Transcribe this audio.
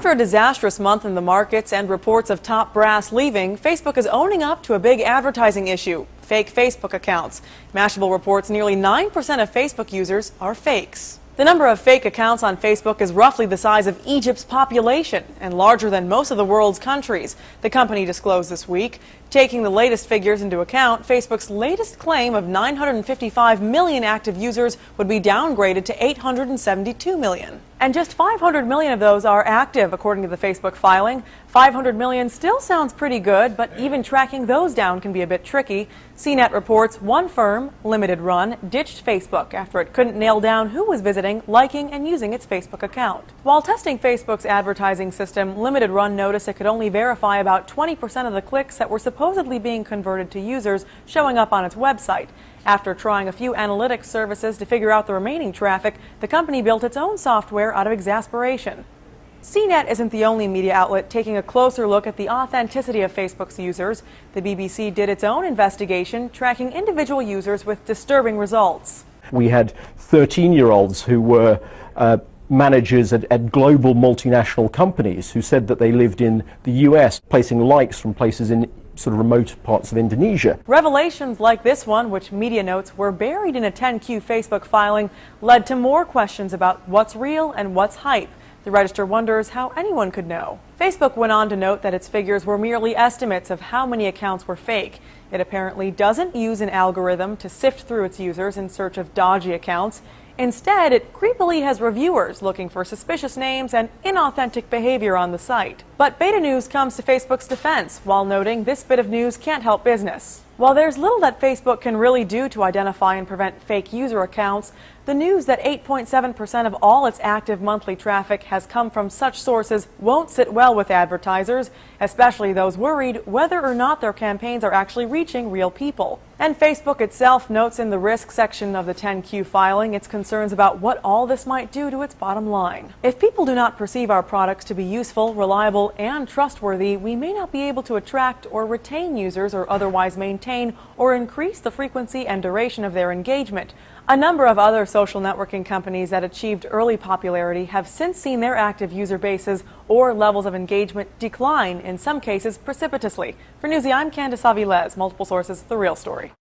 After a disastrous month in the markets and reports of top brass leaving, Facebook is owning up to a big advertising issue: fake Facebook accounts. Mashable reports nearly 9% of Facebook users are fakes. The number of fake accounts on Facebook is roughly the size of Egypt's population and larger than most of the world's countries, the company disclosed this week. Taking the latest figures into account, Facebook's latest claim of 955 million active users would be downgraded to 872 million. And just 500 million of those are active, according to the Facebook filing. 500 million still sounds pretty good, but even tracking those down can be a bit tricky. CNET reports one firm, Limited Run, ditched Facebook after it couldn't nail down who was visiting, liking, and using its Facebook account. While testing Facebook's advertising system, Limited Run noticed it could only verify about 20% of the clicks that were supposedly being converted to users showing up on its website. After trying a few analytics services to figure out the remaining traffic, the company built its own software out of exasperation. CNET isn't the only media outlet taking a closer look at the authenticity of Facebook's users. The BBC did its own investigation, tracking individual users with disturbing results. We had 13-year-olds who were managers at global multinational companies who said that they lived in the US, placing likes from places in sort of remote parts of Indonesia. Revelations like this one, which media notes were buried in a 10Q Facebook filing, led to more questions about what's real and what's hype. The Register wonders how anyone could know. Facebook went on to note that its figures were merely estimates of how many accounts were fake. It apparently doesn't use an algorithm to sift through its users in search of dodgy accounts. Instead, it creepily has reviewers looking for suspicious names and inauthentic behavior on the site. But Beta News comes to Facebook's defense while noting this bit of news can't help business. While there's little that Facebook can really do to identify and prevent fake user accounts, the news that 8.7% of all its active monthly traffic has come from such sources won't sit well with advertisers, especially those worried whether or not their campaigns are actually reaching real people. And Facebook itself notes in the risk section of the 10Q filing its concerns about what all this might do to its bottom line. If people do not perceive our products to be useful, reliable, and trustworthy, we may not be able to attract or retain users or otherwise maintain or increase the frequency and duration of their engagement. A number of other social networking companies that achieved early popularity have since seen their active user bases or levels of engagement decline, in some cases precipitously. For Newsy, I'm Candice Aviles. Multiple sources, The Real Story.